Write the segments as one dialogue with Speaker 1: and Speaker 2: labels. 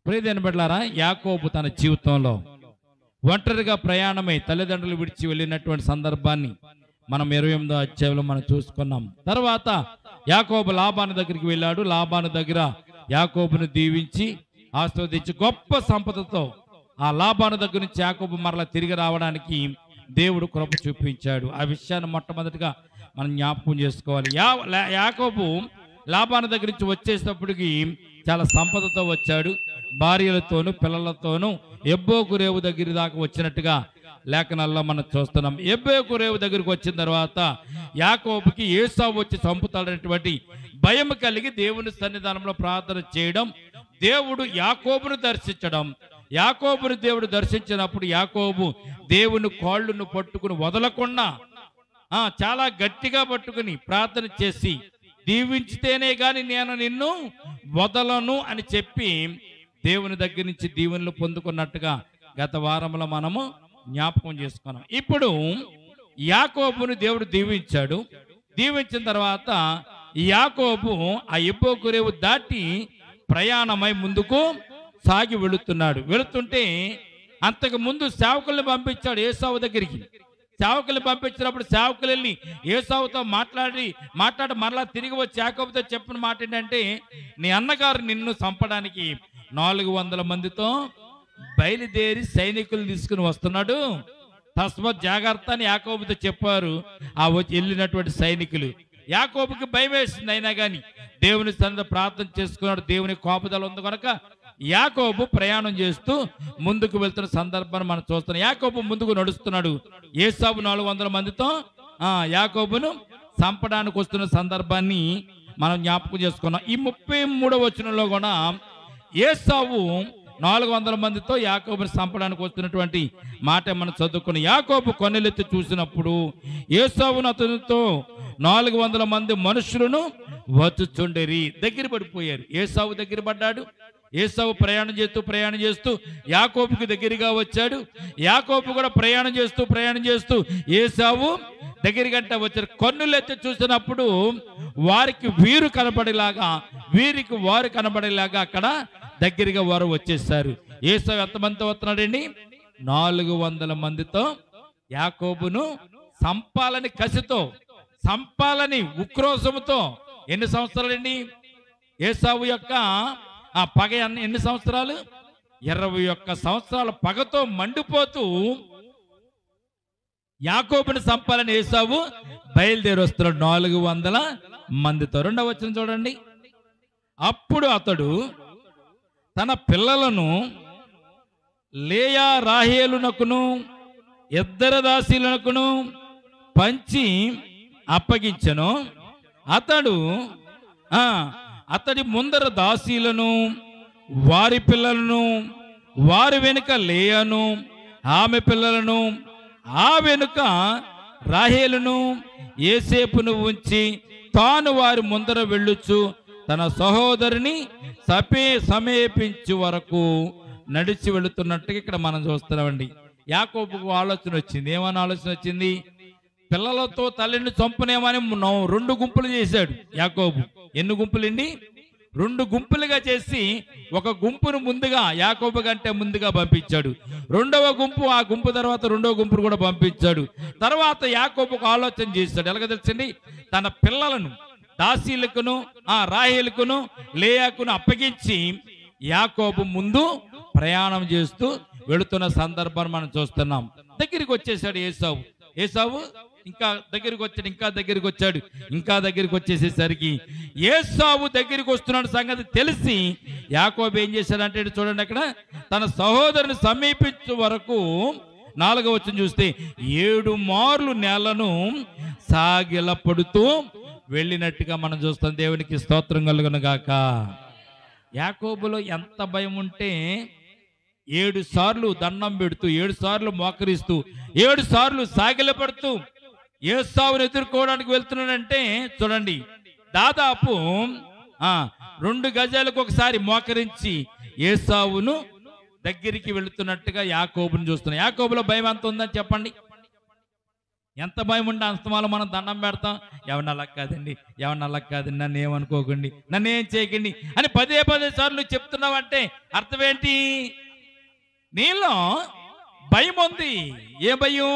Speaker 1: ప్రియమైన బిడ్డలారా, యాకోబు తన జీవితంలో ఒంటరిగా ప్రయాణమై తల్లిదండ్రులు విడిచి వెళ్ళినటువంటి సందర్భాన్ని మనం 28వ అధ్యాయంలో మనం చూసుకున్నాం. తర్వాత యాకోబు లాబాను దగ్గరికి వెళ్ళాడు. లాబాను దగ్గర యాకోబును దీవించి ఆశీర్వదించి గొప్ప సంపదతో ఆ లాబాను దగ్గర నుంచి యాకోబు మరలా తిరిగి రావడానికి దేవుడు కృప చూపించాడు. ఆ విషయాన్ని మొట్టమొదటిగా మనం జ్ఞాపకం చేసుకోవాలి. యాకోబు లాబాను దగ్గర నుంచి వచ్చేటప్పటికి చాలా సంపదతో వచ్చాడు. భార్యలతోనూ పిల్లలతోనూ ఎబ్బోకు రేవు దగ్గర దాకా వచ్చినట్టుగా లేఖనాల్లో మనం చూస్తున్నాం. ఎబ్బోకు రేవు దగ్గరికి వచ్చిన తర్వాత యాకోబుకి ఏసావు వచ్చి చంపుతాడనేటువంటి భయం కలిగి దేవుని సన్నిధానంలో ప్రార్థన చేయడం, దేవుడు యాకోబును దర్శించడం. యాకోబును దేవుడు దర్శించినప్పుడు యాకోబు దేవుని కాళ్ళను పట్టుకుని వదలకుండా చాలా గట్టిగా పట్టుకుని ప్రార్థన చేసి, దీవించితేనే గాని నేను నిన్ను వదలను అని చెప్పి దేవుని దగ్గర నుంచి దీవెనలు పొందుకున్నట్టుగా గత వారంలో మనము జ్ఞాపకం చేసుకున్నాం. ఇప్పుడు యాకోబును దేవుడు దీవించాడు. దీవించిన తర్వాత యాకోబు ఆ ఎబ్బోకు రేవు దాటి ప్రయాణమై ముందుకు సాగి వెళుతుంటే అంతకు ముందు సేవకుల్ని పంపించాడు ఏసావు దగ్గరికి. సేవకులు పంపించినప్పుడు సేవకులు వెళ్ళి ఏసావుతో మాట్లాడి మరలా తిరిగి వచ్చి యాకోబుతో చెప్పిన మాట ఏంటంటే, నీ అన్నగారు నిన్ను చంపడానికి 400 మందితో బయలుదేరి సైనికులు తీసుకుని వస్తున్నాడు, తస్మత్ జాగ్రత్త అని యాకోబుతో చెప్పారు. ఆ వెళ్ళినటువంటి సైనికులు యాకోబుకి భయం వేసింది. అయినా కానీ దేవుని సన్నిధిలో ప్రార్థన చేసుకున్నాడు. దేవుని కాపుదల ఉంది కనుక యాకోబు ప్రయాణం చేస్తూ ముందుకు వెళ్తున్న సందర్భాన్ని మనం చూస్తున్నాం. యాకోబు ముందుకు నడుస్తున్నాడు. ఏసావు 400 మందితో యాకోబును చంపడానికి వస్తున్న సందర్భాన్ని మనం జ్ఞాపకం చేసుకున్నాం. ఈ 33వ వచనంలో కూడా ఏసావు 400 మందితో యాకోబుని చంపడానికి వస్తున్నటువంటి మాట మనం చదువుకుని, యాకోబు కొన్నెలెత్తి చూసినప్పుడు ఏసావును అతనితో 400 మంది మనుషులను వచ్చుచుండేరి. దగ్గర పడిపోయారు. ఏసావు దగ్గర పడ్డాడు. ఏసావు ప్రయాణం చేస్తూ యాకోబుకి దగ్గరగా వచ్చాడు. యాకోబు కూడా ప్రయాణం చేస్తూ ఏసావు దగ్గరికంట వచ్చారు. కన్నులెత్తి చూసినప్పుడు వారికి వీరు కనబడేలాగా, వీరికి వారు కనబడేలాగా అక్కడ దగ్గరగా వారు వచ్చేసారు. ఏసావు ఎంతమందితో వస్తున్నాడండి? 400 మందితో యాకోబును సంపాలని కసితో, సంపాలని ఉక్రోషముతో. ఎన్ని సంవత్సరాలండి ఏసావు యొక్క పగ? ఎన్ని సంవత్సరాలు? 21 సంవత్సరాల పగతో మండిపోతూ యాకోబుని చంపాలని ఏసావు బయలుదేరి వస్తున్నాడు 400 మందితో. 2వ వచనం చూడండి. అప్పుడు అతడు తన పిల్లలను లేయా రాహేలునకును 2 దాసీలకును పంచి అప్పగించెను. అతడి ముందర దాసీలను, వారి పిల్లలను, వారి వెనుక లేయాను ఆమె పిల్లలను, ఆ వెనుక రాహేలును యోసేపును ఉంచి తాను వారి ముందర వెళ్ళుచు తన సహోదరిని సమీపించు వరకు నడిచి వెళుతున్నట్టుగా ఇక్కడ మనం చూస్తున్నామండి. యాకోబుకు ఆలోచన వచ్చింది. ఏమని ఆలోచన వచ్చింది? పిల్లలతో తల్లిని చంపనేమని 2 గుంపులు చేశాడు యాకోబు. ఎన్ని గుంపులండి? 2 గుంపులుగా చేసి ఒక గుంపును ముందుగా యాకోబు కంటే ముందుగా పంపించాడు. 2వ గుంపు, ఆ గుంపు తర్వాత 2వ గుంపును కూడా పంపించాడు. తర్వాత యాకోబుకు ఆలోచన చేశాడు. ఎలాగ తెలిసింది? తన పిల్లలను దాసీలకును, రాహేలుకును, లేయాకును అప్పగించి యాకోబు ముందు ప్రయాణం చేస్తూ వెళుతున్న సందర్భాన్ని మనం చూస్తున్నాం. దగ్గరికి వచ్చేసాడు ఏసావు. ఇంకా దగ్గరికి వచ్చేసేసరికి ఏసావు దగ్గరికి వస్తున్నాడు సంగతి తెలిసి యాకోబు ఏం చేశాడంటే, చూడండి అక్కడ, తన సహోదరుని సమీపించే వరకు 4వ వచనం చూస్తే 7 మార్లు నేలను సాగిలపడుతూ వెళ్ళినట్టుగా మనం చూస్తాం. దేవునికి స్తోత్రం కలుగును గాక. యాకోబులో ఎంత భయం ఉంటే 7 సార్లు దండం పెడుతూ, 7 సార్లు మోకరిస్తూ, 7 సార్లు సాగిలపడుతూ ఏసావును ఎదుర్కోవడానికి వెళ్తున్నాడంటే చూడండి, దాదాపు 2 గజాలకు ఒకసారి మోకరించి ఏసావును దగ్గరికి వెళుతున్నట్టుగా యాకోబును చూస్తున్నాం. యాకోబులో భయం ఎంత ఉందని చెప్పండి. ఎంత భయం ఉంటే అంతమాలో మనం దండం పెడతాం. ఎవరిని అలా కాదండి, ఎవరిని అలా కాదండి, నన్ను ఏమనుకోకండి, నన్ను ఏం చేయకండి అని పదే సార్లు చెప్తున్నావంటే అర్థం ఏంటి? నీలో భయం ఉంది. ఏ భయం?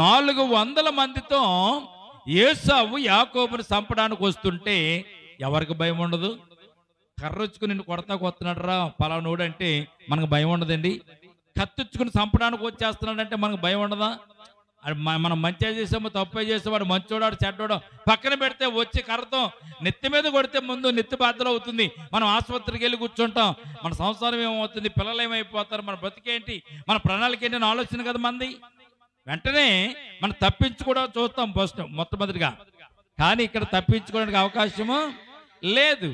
Speaker 1: 400 మందితో ఏసావు యాకోబుని చంపడానికి వస్తుంటే ఎవరికి భయం ఉండదు? కర్రొచ్చుకుని నిన్ను కొడతాకు వస్తున్నాడు రా పలానోడు అంటే మనకు భయం ఉండదండి. కత్తిచ్చుకుని చంపడానికి వచ్చేస్తున్నాడంటే మనకు భయం ఉండదా? మనం మంచిగా చేసామో తప్పే చేసేవాడు మంచోడాడు చెడ్డోడు పక్కన పెడితే వచ్చి కర్రతో నెత్తి మీద కొడితే ముందు నెత్తి బాధలు అవుతుంది. మనం ఆసుపత్రికి వెళ్ళి కూర్చుంటాం. మన సంసారం ఏమవుతుంది, పిల్లలు ఏమైపోతారు, మన బతికేంటి, మన ప్రణాళిక ఏంటి అని ఆలోచన కదా మంది. వెంటనే మనం తప్పించుకోవడం చూస్తాం ఫస్ట్ మొట్టమొదటిగా. కానీ ఇక్కడ తప్పించుకోవడానికి అవకాశము లేదు.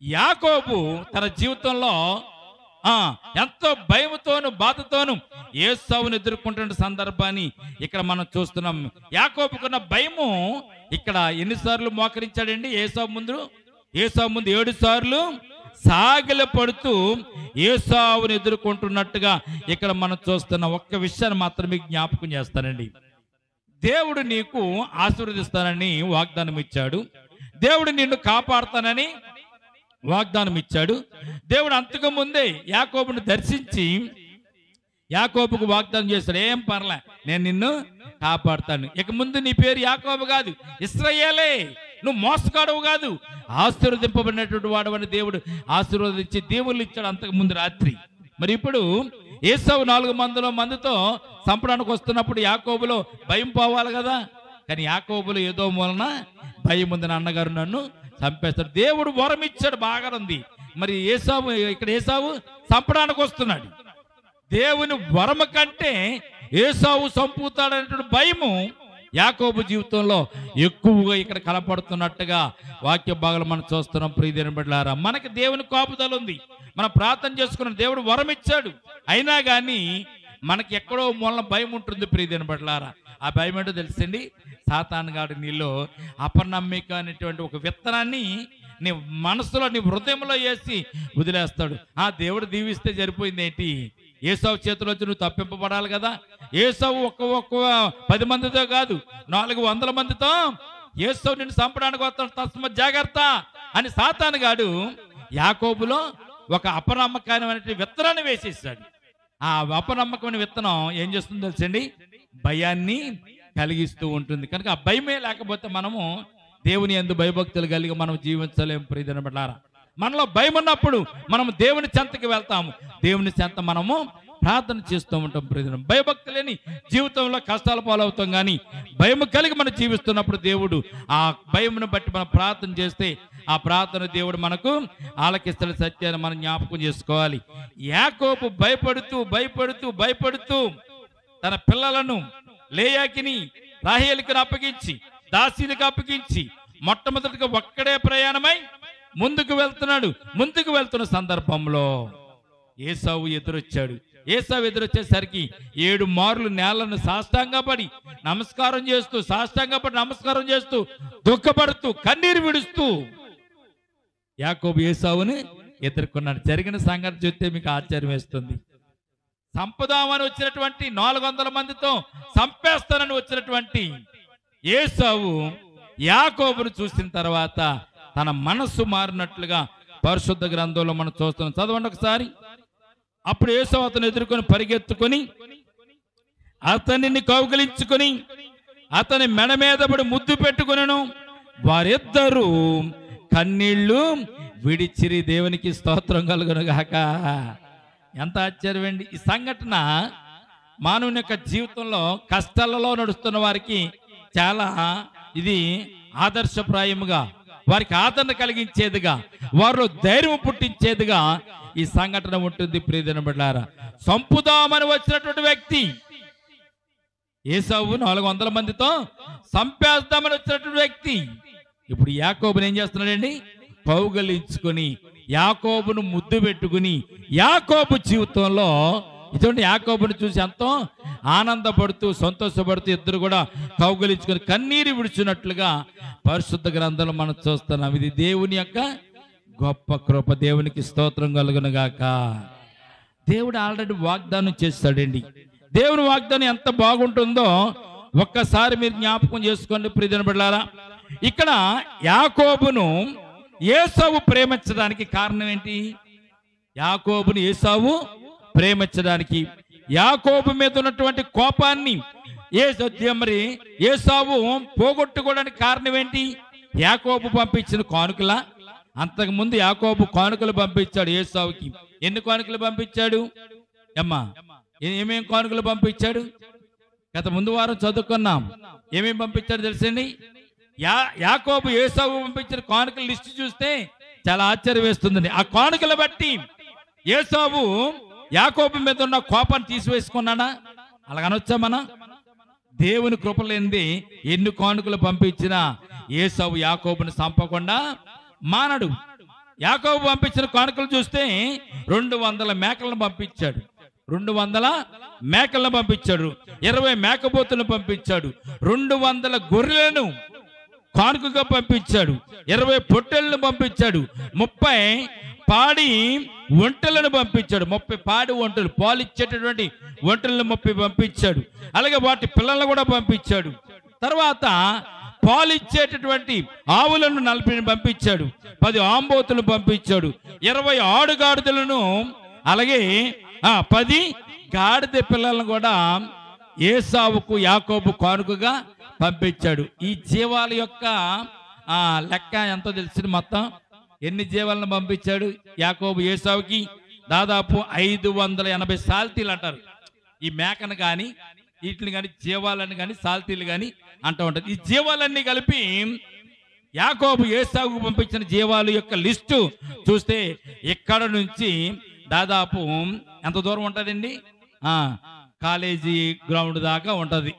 Speaker 1: యాకోబు తన జీవితంలో ఎంతో భయంతోను బాధతోను ఏసావును ఎదుర్కొంటున్న సందర్భాన్ని ఇక్కడ మనం చూస్తున్నాం. యాకోబుకున్న భయము ఇక్కడ ఎన్నిసార్లు మోకరించాడండి ఏసావు ముందు? 7 సార్లు సాగిల పడుతూ ఏసావును ఎదుర్కొంటున్నట్టుగా ఇక్కడ మనం చూస్తున్నాం. ఒక్క విషయాన్ని మాత్రమే జ్ఞాపకం చేస్తానండి. దేవుడు నీకు ఆశీర్వదిస్తానని వాగ్దానం ఇచ్చాడు. దేవుడు నిన్ను కాపాడుతానని వాగ్దానం ఇచ్చాడు. దేవుడు అంతకు ముందే యాకోబును దర్శించి యాకోబుకు వాగ్దానం చేశాడు, ఏం పర్లే, నేను నిన్ను కాపాడుతాను. ఇక ముందు నీ పేరు యాకోబు కాదు, ఇశ్రాయేలే. నువ్వు మోసగాడవు కాదు, ఆశీర్వదింపబడినటువంటి వాడు అని దేవుడు ఆశీర్వదించి దేవుళ్ళు ఇచ్చాడు అంతకు ముందు రాత్రి. మరి ఇప్పుడు ఏసావు 400 మందితో చంపడానికి వస్తున్నప్పుడు యాకోబులో భయం పోవాలి కదా. కానీ యాకోబులో ఏదో మూలన భయం ఉంది, అన్నగారు నన్ను చంపేస్తాడు. దేవుడు వరం ఇచ్చాడు, బాగా ఉంది. మరి ఇక్కడ ఏసావు చంపడానికి వస్తున్నాడు. దేవుని వరము కంటే ఏసావు చంపుతాడనేటువంటి భయము యాకోబు జీవితంలో ఎక్కువగా ఇక్కడ కనపడుతున్నట్టుగా వాక్య భాగాలు మనం చూస్తున్నాం. ప్రియమైన బిడ్డలారా, మనకి దేవుని కాపుదల ఉంది. మనం ప్రార్థన చేసుకున్న దేవుడు వరం ఇచ్చాడు. అయినా కానీ మనకి ఎక్కడో మూలన భయం ఉంటుంది. ప్రియమైన బిడ్డలారా, ఆ భయం ఏంటో తెలుసండి? సాతాను గాడు నీలో అపనమ్మిక అనేటువంటి ఒక విత్తనాన్ని నీ మనసులో నీ హృదయంలో వేసి వదిలేస్తాడు. దేవుడు దీవిస్తే సరిపోయింది ఏంటి? ఏసావు చేతిలో వచ్చి నువ్వు తప్పింపబడాలి కదా. ఏసావు ఒక్క 10 మందితో కాదు, 400 మందితో ఏసావు నిన్ను చంపడానికి వస్తాడు, తస్మత్ జాగ్రత్త అని సాతాను గాడు యాకోబులో ఒక అపనమ్మకమైన విత్తనాన్ని వేసేసాడు. ఆ అపనమ్మకమైన విత్తనం ఏం చేస్తుందో తెలుసండి? భయాన్ని కలిగిస్తూ ఉంటుంది. కనుక ఆ భయమే లేకపోతే మనము దేవుని యందు భయభక్తులు కలిగి మనం జీవించలేము. ప్రియమైన బిడ్డలారా, మనలో భయం ఉన్నప్పుడు మనం దేవుని చెంతకి వెళ్తాము, దేవుని చెంత మనము ప్రార్థన చేస్తూ ఉంటాం. ప్రియమైన భయభక్తి లేని జీవితంలో కష్టాల పాలవుతాం. కానీ భయం కలిగి మనం జీవిస్తున్నప్పుడు దేవుడు ఆ భయమును బట్టి మనం ప్రార్థన చేస్తే ఆ ప్రార్థన దేవుడు మనకు ఆలకిస్తున్న సత్యాన్ని మనం జ్ఞాపకం చేసుకోవాలి. యాకోబు భయపడుతూ తన పిల్లలను లేయాకిని రాహేలుకి అప్పగించి దాసీలకు అప్పగించి మొట్టమొదటిగా ఒక్కడే ప్రయాణమై ముందుకు వెళ్తున్న సందర్భంలో ఏసావు ఎదురొచ్చేసరికి 7 మార్లు నేలను సాష్టాంగపడి నమస్కారం చేస్తూ దుఃఖపడుతూ కన్నీరు విడుస్తూ యాకోబు ఏసావుని ఎదుర్కొన్నాడు. జరిగిన సంగతి చూస్తే మీకు ఆశ్చర్యం వేస్తుంది. చంపుదామని వచ్చినటువంటి 400 మందితో చంపేస్తానని వచ్చినటువంటి ఏసావు యాకోబును చూసిన తర్వాత తన మనస్సు మారినట్లుగా పరిశుద్ధ గ్రంథంలో మనం చూస్తున్నాం. చదవండి ఒకసారి. అప్పుడు ఏసావు అతను ఎదుర్కొని పరిగెత్తుకొని అతనిని కౌగిలించుకొని అతని మెడ మీద పడి ముద్దు పెట్టుకొనెను. వారిద్దరూ కన్నీళ్లు విడిచిరి. దేవునికి స్తోత్రం కలుగును గాక. ఎంత ఆశ్చర్యం అండి! ఈ సంఘటన మానవుని యొక్క జీవితంలో కష్టాలలో నడుస్తున్న వారికి చాలా ఇది ఆదర్శప్రాయముగా, వారికి ఆదరణ కలిగించేదిగా, వారిలో ధైర్యం పుట్టించేదిగా ఈ సంఘటన ఉంటుంది. ప్రియమైన బిడ్డలారా, చంపుదామని వచ్చినటువంటి వ్యక్తి ఏసావు 400 మందితో చంపేద్దామని వచ్చినటువంటి వ్యక్తి ఇప్పుడు యాకోబుని ఏం చేస్తున్నాడండి? కౌగలించుకొని యాకోబును ముద్దు పెట్టుకుని యాకోబు జీవితంలో ఇటువంటి యాకోబుని చూసి ఎంతో ఆనందపడుతూ సంతోషపడుతూ ఇద్దరు కూడా కౌగలించుకొని కన్నీరు విడిచినట్లుగా పరిశుద్ధ గ్రంథంలో మనం చూస్తున్నాం. ఇది దేవుని యొక్క గొప్ప కృప. దేవునికి స్తోత్రం కలుగును గాక. దేవుడు ఆల్రెడీ వాగ్దానం చేస్తాడండి. దేవుని వాగ్దానం ఎంత బాగుంటుందో ఒక్కసారి మీరు జ్ఞాపకం చేసుకోండి ప్రియమైన బిడ్డలారా. ఇక్కడ యాకోబును ఏసావు ప్రేమించడానికి కారణం ఏంటి? యాకోబును ఏసావు ప్రేమించడానికి, యాకోబు మీద ఉన్నటువంటి కోపాన్ని మరి ఏసావు పోగొట్టుకోవడానికి కారణం ఏంటి? యాకోబు పంపించిన కానుకలా? అంతకుముందు యాకోబు కానుకలు పంపించాడు ఏసావుకి. ఎన్ని కానుకలు పంపించాడు అమ్మా? ఏమేం కానుకలు పంపించాడు? గత ముందు వారం చదువుకున్నాం. ఏమేమి పంపించాడు తెలుసండి? యాకోబు ఏసావు పంపించిన కానుకల లిస్టు చూస్తే చాలా ఆశ్చర్యం వేస్తుందండి. ఆ కానుకలు బట్టి ఏసావు యాకోబు మీద ఉన్న కోపాన్ని తీసివేసుకున్నాడా? అలాగనొచ్చా మనం? దేవుని కృప లేనిది ఎన్ని కానుకలు పంపించినా ఏసావు యాకోబుని చంపకుండా మానడు. యాకోబు పంపించిన కానుకలు చూస్తే 200 మేకలను పంపించాడు, 200 మేకలను పంపించాడు, 20 మేకపోతులను పంపించాడు, 200 గొర్రెలను కానుకగా పంపించాడు, 20 పొట్టెలను పంపించాడు, 30 పాడి ఒంటెలను పంపించాడు, 30 పాడి ఒంటెలు పాలిచ్చేటటువంటి ఒంటెలను 30 పంపించాడు. అలాగే వాటి పిల్లలను కూడా పంపించాడు. తర్వాత పాలిచ్చేటటువంటి ఆవులను 40 పంపించాడు, 10 ఆంబోతులను పంపించాడు, 20 ఆడుగాడిదలను, అలాగే 10 గాడిద పిల్లలను కూడా ఏసావుకు యాకోబు కానుకగా పంపించాడు. ఈ జీవాల యొక్క లెక్క ఎంతో తెలిసింది. మొత్తం ఎన్ని జీవాలను పంపించాడు యాకోబు ఏసావుకి? దాదాపు 580 సాల్తీలు అంటారు. ఈ మేకను కానీ వీటిని కానీ జీవాలను కానీ సాల్తీలు కానీ అంటూ ఉంటారు. ఈ జీవాలన్నీ కలిపి యాకోబు ఏసావుకు పంపించిన జీవాల యొక్క లిస్టు చూస్తే ఇక్కడ నుంచి దాదాపు ఎంత దూరం ఉంటుందండి? కాలేజీ గ్రౌండ్ దాకా ఉంటుంది.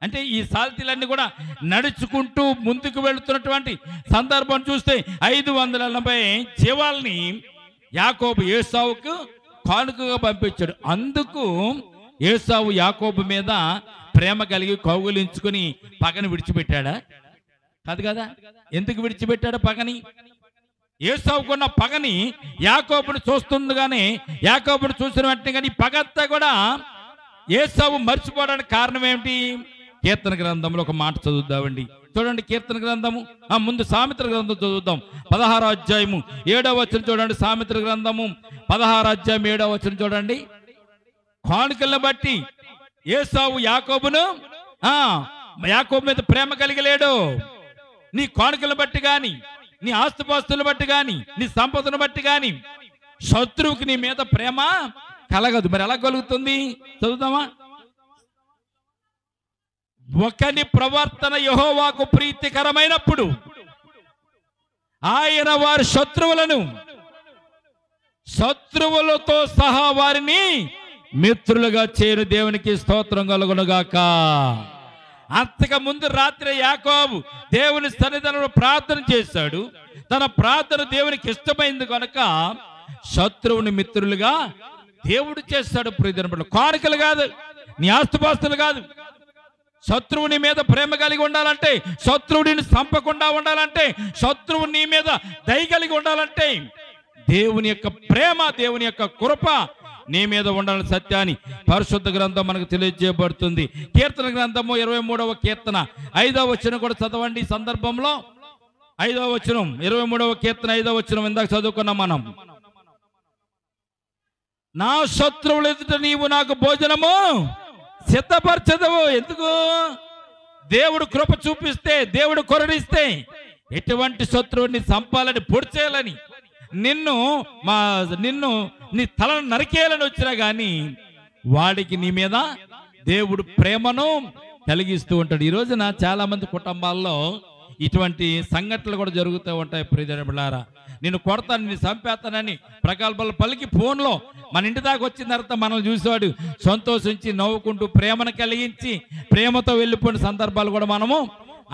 Speaker 1: అంటే ఈ సాల్తీలన్నీ కూడా నడుచుకుంటూ ముందుకు వెళుతున్నటువంటి సందర్భం చూస్తే 580 జీవాల్ని యాకోబు ఏసావుకు కానుకగా పంపించాడు. అందుకు ఏసావు యాకోబు మీద ప్రేమ కలిగి కౌగులించుకుని పగని విడిచిపెట్టాడా? కాదు కదా. ఎందుకు విడిచిపెట్టాడు పగని? ఏసావుకున్న పగని యాకోబుని చూస్తుంది, కానీ యాకోబుని చూసిన వెంటనే కానీ పగంతా కూడా ఏసావు మర్చిపోవడానికి కారణం ఏమిటి? కీర్తన గ్రంథంలో ఒక మాట చదువుదామండి. చూడండి కీర్తన గ్రంథము, ముందు సామెతల గ్రంథం చదువుదాం. 16వ అధ్యాయము 7వ వచనం చూడండి. సామెతల గ్రంథము 16వ అధ్యాయం 7వ వచనం చూడండి. కానుకలను బట్టి ఏసావు యాకోబు మీద ప్రేమ కలిగలేడు. నీ కానుకలను బట్టి గాని, నీ ఆస్తుపాస్తులను బట్టి గాని, నీ సంపదను బట్టి గాని శత్రువుకి నీ మీద ప్రేమ కలగదు. మరి ఎలా కలుగుతుంది? చదువుతామా? ఒకని ప్రవర్తన యెహోవాకు ప్రీతికరమైనప్పుడు ఆయన వారి శత్రువులతో సహా వారిని మిత్రులుగా చేరు. దేవునికి స్తోత్రం కలుగునుగాక. అంతకు ముందు రాత్రి యాకోబు దేవుని సన్నిధానంలో ప్రార్థన చేశాడు. తన ప్రార్థన దేవునికి ఇష్టమైంది కనుక శత్రువుని మిత్రులుగా దేవుడు చేస్తాడు. ప్రియమైన కానుకలు కాదు, నీ ఆస్తుపాస్తులు కాదు. శత్రువుని మీద ప్రేమ కలిగి ఉండాలంటే, శత్రువుని చంపకుండా ఉండాలంటే, శత్రువు నీ మీద దయ కలిగి ఉండాలంటే దేవుని యొక్క ప్రేమ, దేవుని యొక్క కృప నీ మీద ఉండాలని సత్యాన్ని పరిశుద్ధ గ్రంథం మనకు తెలియజేయబడుతుంది. కీర్తన గ్రంథము 23వ కీర్తన 5వ వచనం కూడా చదవండి. సందర్భంలో 5వ వచనం, 23వ కీర్తన 5వ వచనం ఇందాక చదువుకున్నాం మనం. నా శత్రువులు ఎదుట నీవు నాకు భోజనము సిద్ధపరచదవు. ఎందుకు? దేవుడు కృప చూపిస్తే, దేవుడు కొరడిస్తే ఎటువంటి శత్రువుని చంపాలని, పొడిచేయాలని, నిన్ను నీ తలను నరికేయాలని వచ్చినా కానీ వాడికి నీ మీద దేవుడు ప్రేమను కలిగిస్తూ ఉంటాడు. ఈ రోజున చాలా మంది కుటుంబాల్లో ఇటువంటి సంఘటనలు కూడా జరుగుతూ ఉంటాయి. ప్రియమైన బిడ్డలారా, నిన్ను కొడతాను, నిన్ను చంపేస్తానని ప్రగల్భాలు పలికి ఫోన్లో మన ఇంటి దాకా వచ్చిన తర్వాత మనల్ని చూసేవాడు సంతోషించి నవ్వుకుంటూ ప్రేమను కలిగించి ప్రేమతో వెళ్ళిపోయిన సందర్భాలు కూడా మనము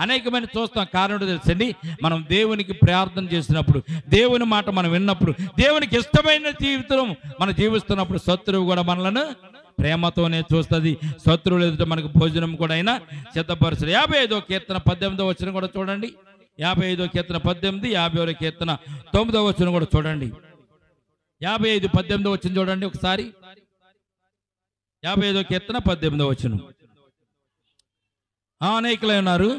Speaker 1: అనేకమైన చూస్తాం. కారణం తెలుసండి, మనం దేవునికి ప్రార్థన చేసినప్పుడు, దేవుని మాట మనం విన్నప్పుడు, దేవునికి ఇష్టమైన జీవితం మనం జీవిస్తున్నప్పుడు శత్రువు కూడా మనలను ప్రేమతోనే చూస్తుంది. శత్రువులు ఎదుట మనకు భోజనం కూడా అయినా సిద్ధపరచడు. 55వ కీర్తన 18వ వచనం కూడా చూడండి. 55వ కీర్తన 18, 50వ కీర్తన 9వ వచనం కూడా చూడండి. 55, 18వ వచనం చూడండి ఒకసారి. 55వ కీర్తన 18వ వచనం. అనేకులై ఉన్నారు.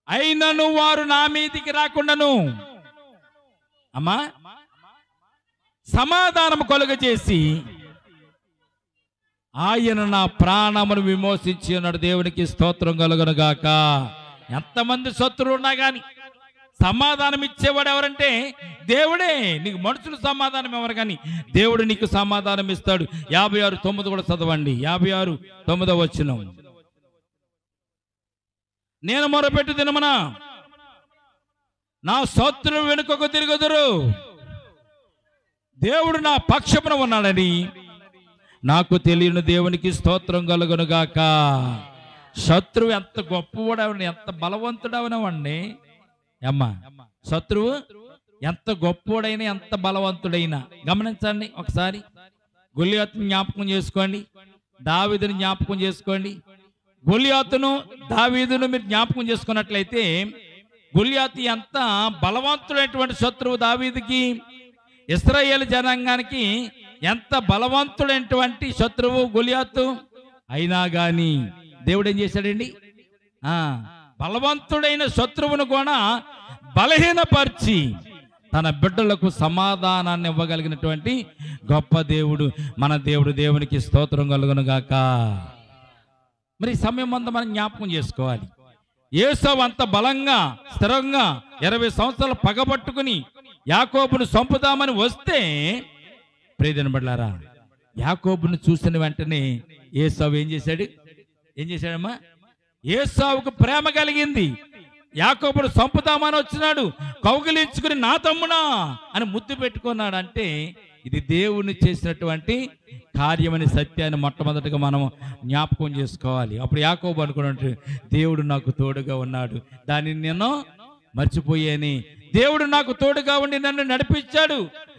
Speaker 1: అయినను వారు నా మీదికి రాకుండాను అమ్మా సమాధానం కలుగజేసి ఆయన నా ప్రాణమును విమోచించి ఉన్నాడు. దేవునికి స్తోత్రం కలుగును గాక. ఎంతమంది శత్రువులు ఉన్నా కానీ సమాధానం ఇచ్చేవాడు ఎవరంటే దేవుడే. నీకు మనుషులు సమాధానం ఎవరు కానీ దేవుడు నీకు సమాధానం ఇస్తాడు. 56:9 కూడా చదవండి. 56:9 నేను మొరపెట్టు దినమున నా శత్రువు వెనుకకు తిరుగుదురు. దేవుడు నా పక్షమున ఉన్నాడని నాకు తెలియని దేవునికి స్తోత్రం కలుగును గాక. శత్రువు ఎంత గొప్పవాడవని, ఎంత బలవంతుడవనవండి అమ్మా. శత్రువు ఎంత గొప్పవాడైనా, ఎంత బలవంతుడైనా గమనించండి. ఒకసారి గొలియాతుని జ్ఞాపకం చేసుకోండి, దావీదుని జ్ఞాపకం చేసుకోండి. గొలియాతును దావీదును మీరు జ్ఞాపకం చేసుకున్నట్లయితే గొలియాతు ఎంత బలవంతుడైనటువంటి శత్రువు దావీదుకి, ఇశ్రాయేలు జనాంగానికి ఎంత బలవంతుడైనటువంటి శత్రువు గొలియాతు. అయినా కానీ దేవుడు ఏం చేశాడండి? బలవంతుడైన శత్రువును కూడా బలహీనపరిచి తన బిడ్డలకు సమాధానాన్ని ఇవ్వగలిగినటువంటి గొప్ప దేవుడు మన దేవుడు. దేవునికి స్తోత్రం కలుగును గాక. మరి సమయం అంతా మనం జ్ఞాపకం చేసుకోవాలి. ఏసావు అంత బలంగా స్థిరంగా 20 సంవత్సరాలు పగబట్టుకుని యాకోబును చంపుదామని వస్తే ప్రియమైన బిడ్డలారా, యాకోబును చూసిన వెంటనే ఏసావు ఏం చేశాడమ్మా? ఏసావుకు ప్రేమ కలిగింది. యాకోబును చంపుదామని వచ్చినాడు, కౌగిలించుకుని నా తమ్మునా అని ముద్దు పెట్టుకున్నాడు. అంటే ఇది దేవుని చేసినటువంటి కార్యమని సత్యాన్ని మొట్టమొదటిగా మనం జ్ఞాపకం చేసుకోవాలి. అప్పుడు యాకోబు అనుకున్నట్టు దేవుడు నాకు తోడుగా ఉన్నాడు, దానిని నేను మర్చిపోయాని. దేవుడు నాకు తోడుగా ఉండి నన్ను నడిపించాడు,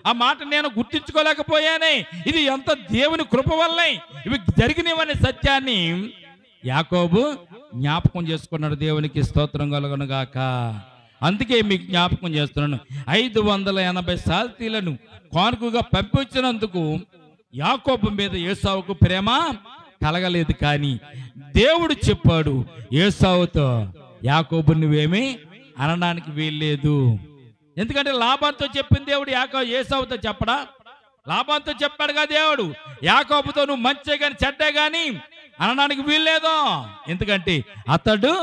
Speaker 1: ఆ మాట నేను గుర్తించుకోలేకపోయానే. ఇది ఎంత దేవుని కృప వల్లే ఇవి జరిగినవనే సత్యాన్ని యాకోబు జ్ఞాపకం చేసుకున్నాడు. దేవునికి స్తోత్రం కలుగును గాక. అందుకే మీకు జ్ఞాపకం చేస్తున్నాను, 580 సాల్తీలను కానుకగా పంపించినందుకు యాకోబు మీద ఏసావుకు ప్రేమ కలగలేదు. కానీ దేవుడు చెప్పాడు ఏసావుతో, యాకోబు నువ్వేమీ అనడానికి వీల్లేదు. ఎందుకంటే లాభంతో చెప్పింది దేవుడు ఏసావుతో చెప్పడా? లాభంతో చెప్పాడుగా దేవుడు. యాకోబుతో నువ్వు మంచే కానీ చెడ్డే కానీ అనడానికి వీల్లేదు. ఎందుకంటే అతడు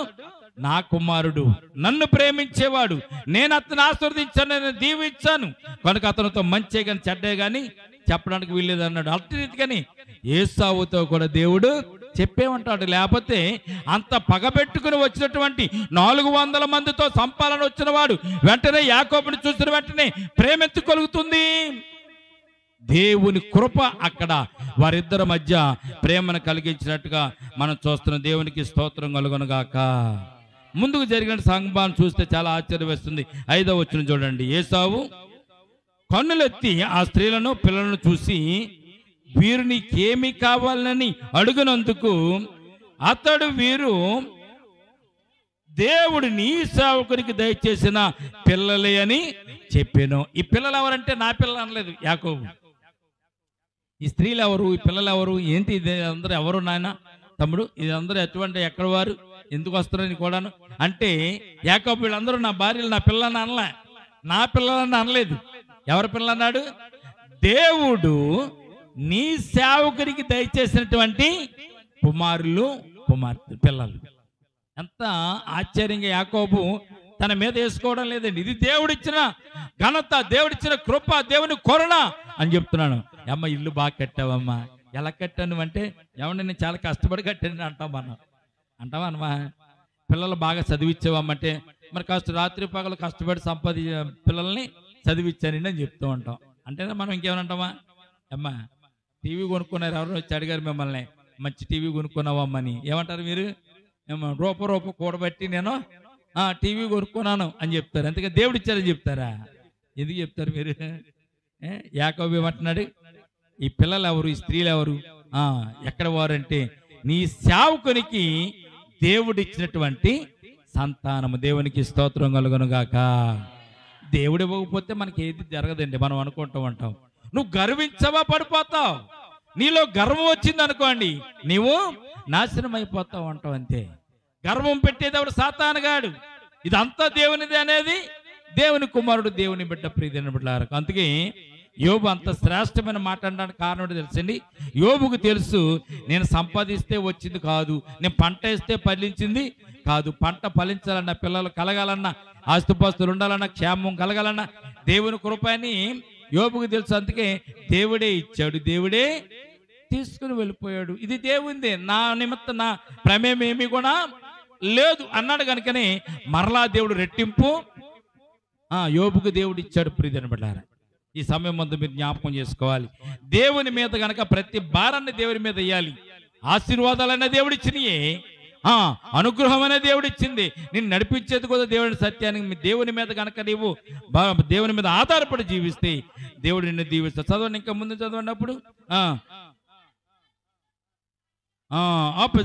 Speaker 1: నా కుమారుడు, నన్ను ప్రేమించేవాడు, నేను అతను ఆశీర్వదించాను, నేను దీవించాను కనుక అతనితో మంచే కానీ చెడ్డే కానీ చెప్పడానికి వీల్లేదు అన్నాడు. అట్టి రీతిగాని ఏసావుతో కూడా దేవుడు చెప్పే ఉంటాడు. లేకపోతే అంత పగబెట్టుకుని వచ్చినటువంటి 400 మందితో సంపాలన వచ్చిన వాడు వెంటనే యాకోబుని చూసిన వెంటనే ప్రేమెంతు కలుగుతుంది? దేవుని కృప అక్కడ వారిద్దరి మధ్య ప్రేమను కలిగించినట్టుగా మనం చూస్తున్నాం. దేవునికి స్తోత్రం కలుగును గాక. ముందుకు జరిగిన సంభావం చూస్తే చాలా ఆశ్చర్యం వేస్తుంది. 5వ వచనం చూడండి. ఏసావు కన్నులెత్తి ఆ స్త్రీలను పిల్లలను చూసి వీరు నీకేమి కావాలని అడుగునందుకు అతడు వీరు దేవుడు నీ సేవకునికి దయచేసిన పిల్లలే అని చెప్పాను. ఈ పిల్లలు ఎవరంటే నా పిల్లలు అనలేదు యాకోబు. ఈ స్త్రీలు ఎవరు, ఈ పిల్లలు ఎవరు, ఏంటి ఇది అందరూ ఎవరు నాయన తమ్ముడు, ఇది అందరూ ఎటువంటి ఎక్కడ వారు, ఎందుకు వస్తారని కూడాను అంటే యాకోబు వీళ్ళందరూ నా భార్యలు, నా పిల్లలని అనలే, నా పిల్లలని అనలేదు. ఎవరి పిల్లలు అన్నాడు? దేవుడు నీ సేవకునికి దయచేసినటువంటి కుమారులు కుమార్తె పిల్లలు. ఎంత ఆశ్చర్యంగా యాకోబు తన మీద వేసుకోవడం లేదండి. ఇది దేవుడిచ్చిన ఘనత, దేవుడిచ్చిన కృప, దేవుని కరుణ అని చెప్తున్నాను. అమ్మ ఇల్లు బాగా కట్టావమ్మా, ఎలా కట్టాను అంటే ఏమంటే నేను చాలా కష్టపడి కట్టాను అంటావా అనమా. పిల్లలు బాగా చదివించావమ్మంటే మరి రాత్రి పగలు కష్టపడి పిల్లల్ని చదివించానండి అని చెప్తూ ఉంటాం. అంటేనే మనం ఇంకేమనంటామా? అమ్మా టీవీ కొనుక్కున్నారు, ఎవరు వచ్చి అడిగారు మిమ్మల్ని, మంచి టీవీ కొనుక్కున్నావమ్మని, ఏమంటారు మీరు? రూప కూడబట్టి నేను టీవీ కొనుక్కున్నాను అని చెప్తారు. అంతేగా దేవుడు ఇచ్చారని చెప్తారా? ఎందుకు చెప్తారు మీరు? యాకోబు ఏమంటున్నాడు? ఈ పిల్లలు ఎవరు, ఈ స్త్రీలు ఎవరు, ఎక్కడ వారంటే నీ సేవకునికి దేవుడు ఇచ్చినటువంటి సంతానము. దేవునికి స్తోత్రం కలుగును గాక. దేవుడు ఇవ్వకపోతే మనకి ఏది జరగదండి. మనం అనుకుంటూ ఉంటాం. నువ్వు గర్వించవా పడిపోతావు. నీలో గర్వం వచ్చింది అనుకోండి, నీవు నాశనం అయిపోతా ఉంటాం అంతే. గర్వం పెట్టేదెవడు? సాతానుగాడు. ఇదంతా దేవునిది అనేది దేవుని కుమారుడు, దేవుని బిడ్డ, ప్రియమైన బిడ్డలారా. అందుకే యోబు అంత శ్రేష్టమైన మాట అనడానికి కారణం తెలుసండి. యోబుకు తెలుసు, నేను సంపాదిస్తే వచ్చింది కాదు, నేను పంట వేస్తే ఫలించింది కాదు. పంట ఫలించాలన్నా, పిల్లలు కలగాలన్నా, ఆస్తుపాస్తులు ఉండాలన్నా, క్షేమం కలగాలన్నా దేవుని కృప అని యోబుకు తెలుసు. అందుకే దేవుడే ఇచ్చాడు, దేవుడే తీసుకుని వెళ్ళిపోయాడు. ఇది దేవుందే, నా నిమిత్తం నా ప్రమేయం ఏమీ కూడా లేదు అన్నాడు. కనుకనే మరలా దేవుడు రెట్టింపు యోబుకు దేవుడు ఇచ్చాడు. ప్రియమైన బిడ్డలారా, ఈ సమయం ముందు మీరు జ్ఞాపకం చేసుకోవాలి, దేవుని మీద గనక ప్రతి భారాన్ని దేవుని మీద వేయాలి. ఆశీర్వాదాలనే దేవుడు ఇచ్చినాయే, అనుగ్రహం అనే దేవుడు ఇచ్చింది, నేను నడిపించేది కూడా దేవుడి సత్యానికి. దేవుని మీద కనుక నీవు దేవుని మీద ఆధారపడి జీవిస్తే దేవుడు నిన్ను దీవిస్తాడు. చదవండి, ఇంకా ముందు చదవన్నప్పుడు